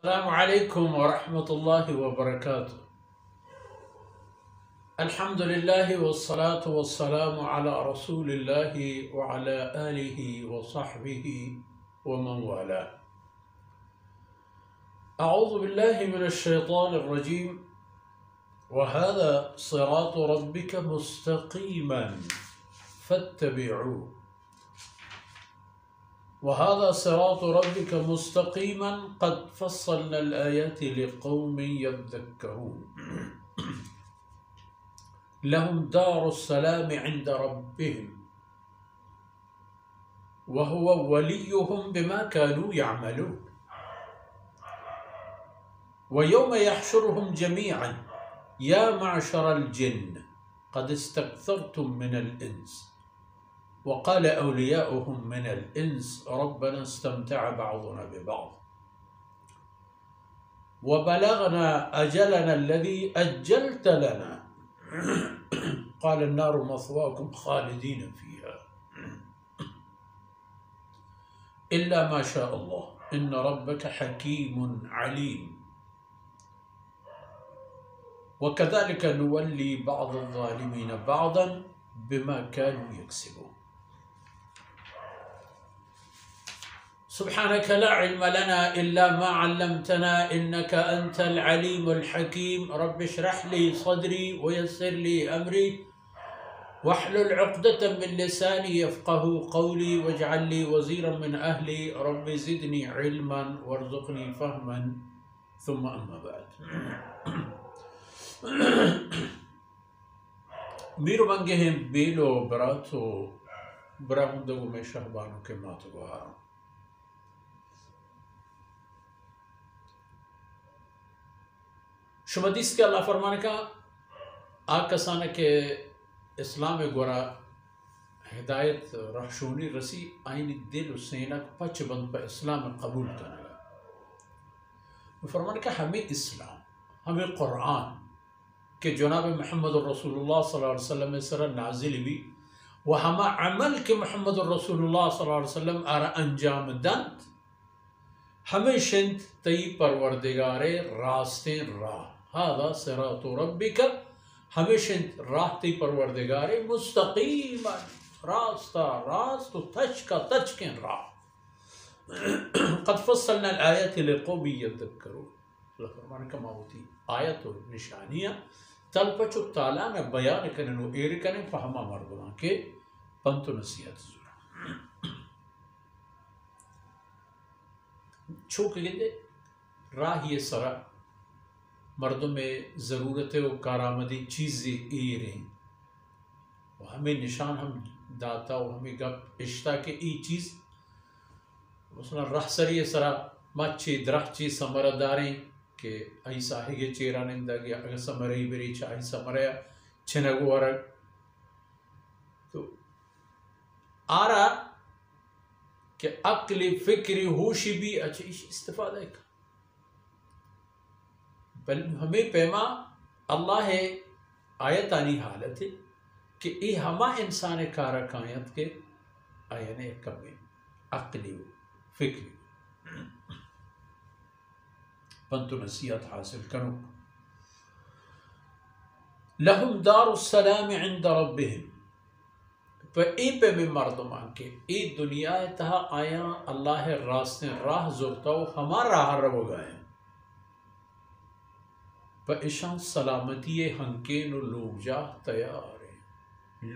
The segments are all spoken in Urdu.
السلام عليكم ورحمة الله وبركاته. الحمد لله والصلاة والسلام على رسول الله وعلى آله وصحبه ومن والاه. أعوذ بالله من الشيطان الرجيم. وهذا صراط ربك مستقيما فاتبعوه. وهذا صراط ربك مستقيما قد فصلنا الآيات لقوم يذكرون. لهم دار السلام عند ربهم وهو وليهم بما كانوا يعملون. ويوم يحشرهم جميعا يا معشر الجن قد استكثرتم من الإنس وقال أولياؤهم من الإنس ربنا استمتع بعضنا ببعض وبلغنا أجلنا الذي أجلت لنا قال النار مثواكم خالدين فيها إلا ما شاء الله إن ربك حكيم عليم. وكذلك نولي بعض الظالمين بعضا بما كانوا يكسبون. سبحانك لا علم لنا إلا ما علمتنا إنك أنت العليم الحكيم. رب اشرح لي صدري ويسر لي أمري واحلل عقدة من لساني يفقه قولي واجعل لي وزيرا من أهلي رب زدني علما وارزقني فهما. ثم أما بعد. ميرو بانجهم بيلو براتو براهم دغو میں شہبانو کے ماتو گوارا. شمدیس کے اللہ فرمانے کا آکسانا کے اسلام گورا ہدایت رحشونی رسی آئینی دل و سینہ پچ بند پہ اسلام قبول کرنے گا. فرمانے کا ہمیں اسلام ہمیں قرآن کہ جناب محمد الرسول اللہ صلی اللہ علیہ وسلم سر نازل بھی و ہما عمل کے محمد الرسول اللہ صلی اللہ علیہ وسلم آرہ انجام دند ہمیں شند تی پروردگار راستیں راہ هذا صراط ربک ہمیں شند راہ تی پروردگار مستقیما راستہ راست و تچکا تچکن راہ قد فصلنا الآیت لقوم یذکرون. اللہ فرمانے کا موتی آیت و نشانیاں تل پچو تالانا بیان کرنے و ایر کرنے فہما مردمان کے پنت و نصیحت زورا چھوک گندے راہ یہ سرا مردوں میں ضرورت و کارآمدی چیزیں ایر ہیں و ہمیں نشان ہم داتا و ہمیں گپ اشتا کے ای چیز مثلا راہ سری سرا مچی درخ چی سمرداریں کہ ایسا ہگے چیران اندگی اگر سمرائی بری چا ایسا مرایا چھنگو ورگ تو آرہ کہ عقلی فکری ہوشی بھی اچھا استفادہ ہے. بل ہمیں پیما اللہ آیت آنی حالت ہے کہ ای ہما انسان کارا کائیت کے آیانے کمی عقلی فکری پنت و نصیحت حاصل کرو. لہم دار السلام عند ربهم پر ای پہ میں مردمان کے ای دنیا تہا آیا اللہ راستیں راہ زورتا ہو ہمارا راہ رو گئے پر اشان سلامتی ہنکین و لوگ جا تیار ہے.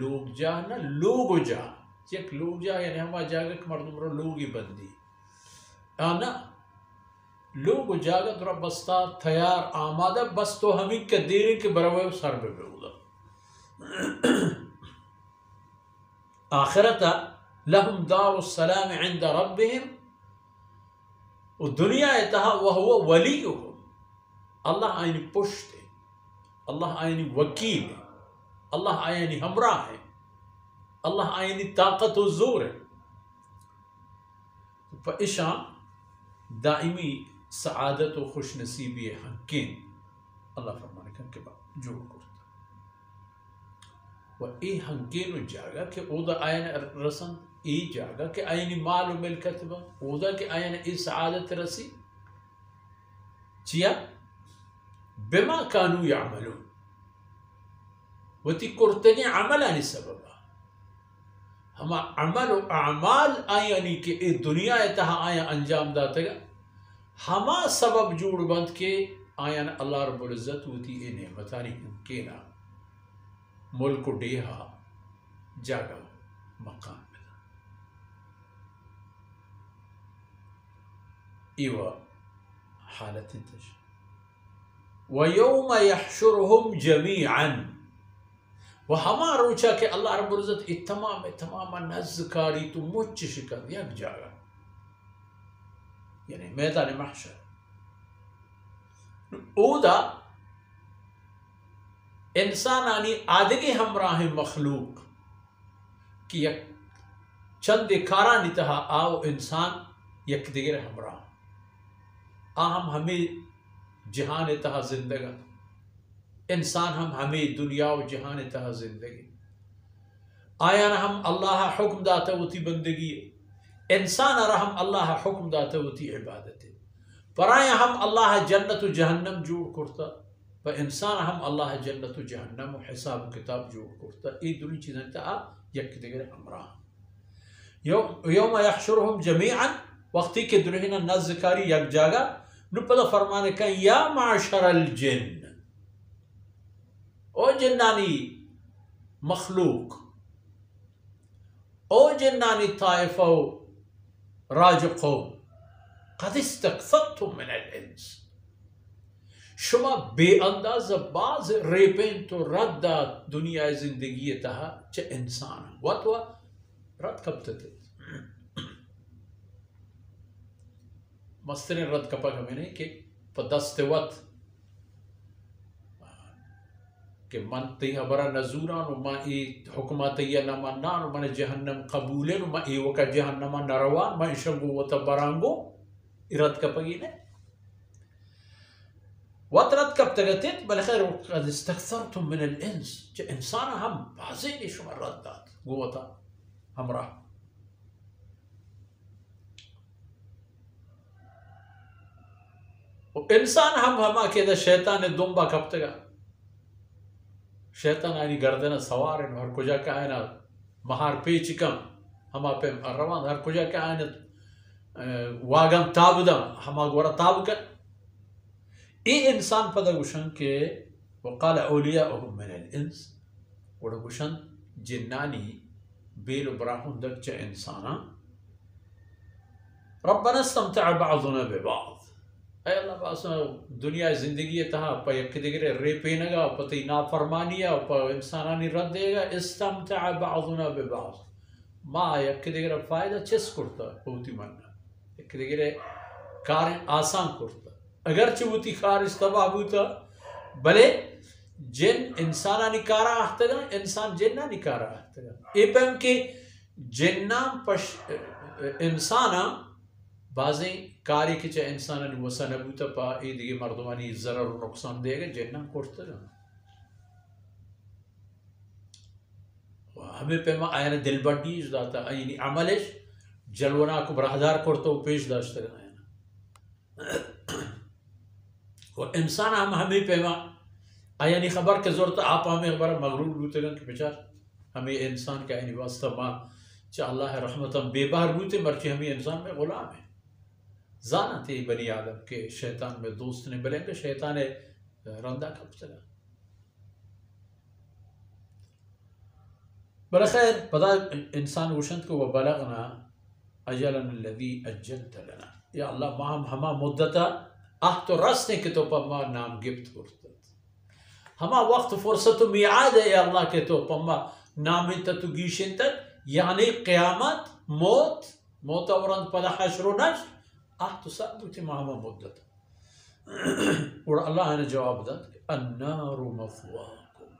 لوگ جا نا لوگ جا یک لوگ جا یعنی ہما جاگک مردم رو لوگی بندی آنا لوگ جاگت در بستا تیار آمادہ بس تو ہمیں کے دیرے کے بروے سر بے ہوگا. آخرتا لہم دار السلام عند ربهم و دنیا اتہا وہو ولیہم اللہ آئینی پشت ہے اللہ آئینی وکیل ہے اللہ آئینی ہمراہ ہے اللہ آئینی طاقت و زور ہے. فاشان دائمی سعادت و خوش نصیبی حقین اللہ فرمانے کا کہ جو کرتا و ای حقین و جاگا کہ او دا آئین رسند ای جاگا کہ آئینی مال و ملکت با او دا کہ آئین ای سعادت رسی چیا بما كانوا يعملون وتی کرتنی عملانی سببا ہما عمل و اعمال آیانی کہ اے دنیا تہا آیا انجام داتا گا ہما سبب جوڑ بند کے آیان اللہ رب العزت ہوتی اے نعمتانی ہمکینا ملک و ڈیہا جاگا مقام بدا ایوہ حالت انتش وَيَوْمَ يَحْشُرُهُمْ جَمِيعًا و ہما روچا کہ اللہ رب العزت تمام نزکاری تو مچ شکر یک جاگا یعنی میدان محشر اودا انسانانی آدگی ہمراہ مخلوق کی یک چند کارانی تہا آو انسان یک دیگر ہمراہ آہم ہمیں جہان تہا زندگا انسان ہمیں دنیا و جہان تہا زندگی آیان ہم اللہ حکم داتا ہوتی بندگی انسان رحم اللہ حکم داتا ہوتی عبادت پر آیا ہم اللہ جنت و جہنم جوڑ کرتا و انسان ہم اللہ جنت و جہنم و حساب و کتاب جوڑ کرتا ای دونی چیزیں تا یک دیگر ہمراہ یوم یحشرهم جمیعا وقتی کہ دنیا نزکاری یک جاگا نو پدا فرمانے کہ یا معشر الجن او جنانی مخلوق او جنانی طائفہ و راج قوم قد استکثرتم من الانس شما بے انداز باز ریپین تو رد دنیا زندگی تہا چا انسان وطوہ رد کب تتے مسترین رد کپا ہمیں نہیں کہ پدست وقت کہ من تیہ برا نزوران و ما ای حکمات تیہ نمانان و من جہنم قبولین و ما ای وکا جہنم نروان ما اشنگو و تبرانگو رد کپا گی نہیں وقت رد کب تگتت بلخیر قد استکثرتم من الانس چا انسان ہم بازی نہیں شما رد داد گوتا ہمراہ انسان ہما کہ دا شیطان دنبا کب تگا شیطان آنی گردن سوارن ہر کجا کہ آئینا مہار پیچ کم ہما پہ روان ہر کجا کہ آئینا واگم تاب دا ہما گورا تاب کر ای انسان پدا گوشن کہ وقال اولیاؤہم من الانس وڑا گوشن جنانی بیل و براہن دک چا انسانا ربنا استمتع بعضنا ببعض اے اللہ باس دنیا زندگی تہا پا یک دیگر ریپینگا پا تی نافرمانیا پا انسانانی رد دے گا استمتع بعضنا ببعض ما یک دیگر فائدہ چس کرتا ہوتی مننا یک دیگر کار آسان کرتا اگرچہ ہوتی کار استباہ ہوتا بلے جن انسانانی کارا آہتا گا انسان جنانی کارا آہتا گا اے پہم کہ جنان پش انسانا بعضیں کاری کے چاہ انسانانی وسا نبوتا پا ای دیگے مردمانی ضرر و نقصان دے گا جنان کرتا گا ہمیں پیما آیانا دل بڑیش داتا یعنی عملش جلونا کو برہدار کرتا و پیش داشتا گا آیانا و انسان ہمیں پیما آیانی خبر کے زورتا آپ ہمیں خبر مغرور بوتے گا کہ بچار ہمیں انسان کا یعنی واسطہ ما چاہ اللہ رحمتا بے بہر بوتے مرچی ہمیں انسان میں غلام ہے زانا تھی بنی آدم کے شیطان میں دوست نے بلیں کہ شیطان رندہ کب چلا بلخیر پدا انسان وشند کو وبلغنا اجلنا الذی اجلت لنا یا اللہ ماہم ہما مدتا تو رسنے کے تو پا ما نام گفت کرتا ہما وقت فرصت و میعاد ہے یا اللہ کے تو پا ما نامی تا تو گیشن تک یعنی قیامت موت ورند پدا حشر و نشر تو سب بوتی ماہما مدت اور اللہ نے جواب داد النار مثواکم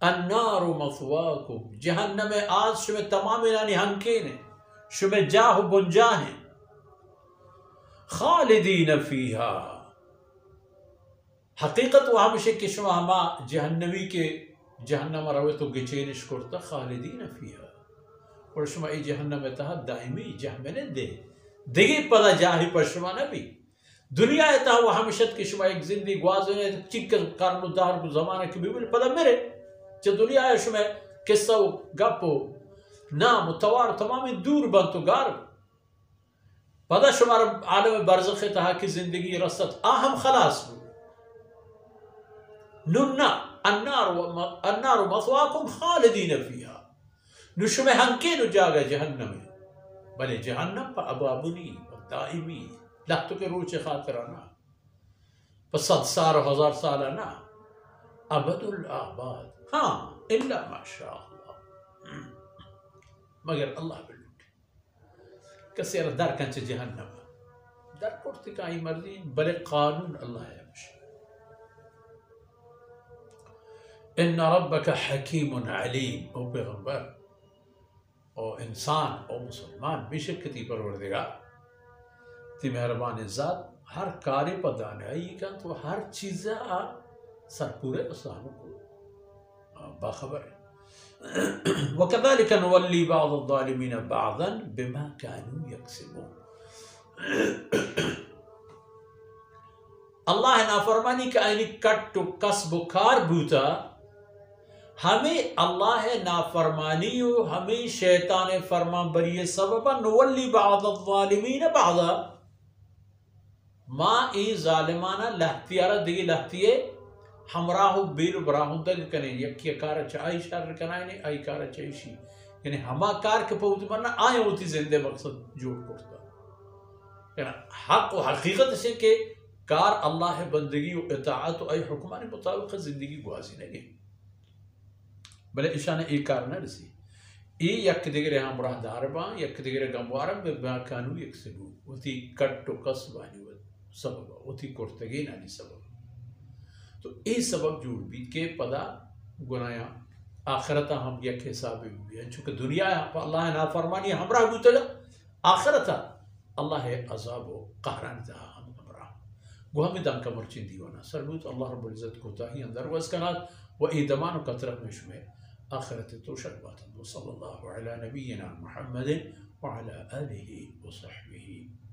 النار مثواکم جہنم آج شمی تمام انانی ہنکین ہیں شمی جاہ بنجا ہیں خالدین فیہا حقیقت وہ ہمشہ کہ شما ہما جہنمی کے جہنم روی تو گچینش کرتا خالدین فیہا اور شما ای جہنم تہا دائمی جہمنے دے دیگی پدا جاہی پر شما نبی دنیا تا وہ ہمشت کی شما ایک زندگی گوازنے چکر کرنو دار کو زمانہ کی بیبل پدا میرے چا دنیا ہے شما قصہ و گپو نام و توار تمامی دور بنتو گار پدا شما عالم برزخ تہا کی زندگی رست آہم خلاص بو ننا النار مثواکم خالدین فیہا نو شما ہنکے نو جاگا جہنم بلے جہنم پا ابابنی دائمی لحتو کے روچ خاطرانا پا 100 سال و 1000 سالانا ابد الآباد ہاں الا ما شاء اللہ مگر اللہ بلوک کسی را در کنچ جہنم در کرتی کائی مرضی بلے قانون اللہ ہے ان ربک حکیم علیم او پیغمبر او انسان او مسلمان بشکتی پروردگار تی مہربان ذات ہر کاری پا دانائی کن تو ہر چیز سر پورے اسلام کو باخبر ہے وَكَذَلِكَ نُوَلِّي بَعْضَ الظَّالِمِينَ بَعْضًا بِمَا كَانُوا يَكْسِبُونَ اللہ نافرمانی کا اینی کٹ و کسب و کار بوتا ہمیں اللہ نافرمانی و ہمیں شیطان فرمان بری سببا نولی بعض الظالمین بعضا ما ای ظالمانا لہتیارا دیگی لہتیے ہمراہو بیل براہو دگ کنے یکی کارا چاہی شر کنائنے آئی کارا چاہیشی یعنی ہما کار کے پوتی مرنا آئے ہوتی زندے مقصد جوڑ کرتا یعنی حق و حقیقت سے کہ کار اللہ بندگی و اطاعت و ای حکمان مطابق زندگی گوازی نگے بلے اشانہ ایک کار نہ رسی ای یک دیگر ہمراہ داربان یک دیگر گموارم بما کانو یک سبو وتی کٹ و قصبانی سبب وتی کرتگی نانی سبب تو ای سبب جوڑ بھی کہ پدا گنایا آخرتا ہم یک حساب بھی ہیں چونکہ دنیا اللہ نافرمانی ہمراہ گوتلا آخرتا اللہ عذاب و قہران تا ہم ہمراہ گو ہمیں دان کا مرچین دیوانا سربوت اللہ رب العزت کو تاہی اندر وزکنات و ایدمان و قطرت میں شمیر آخرت تو شربات صلی اللہ علی نبینا محمد وعلى آلہ وصحبہ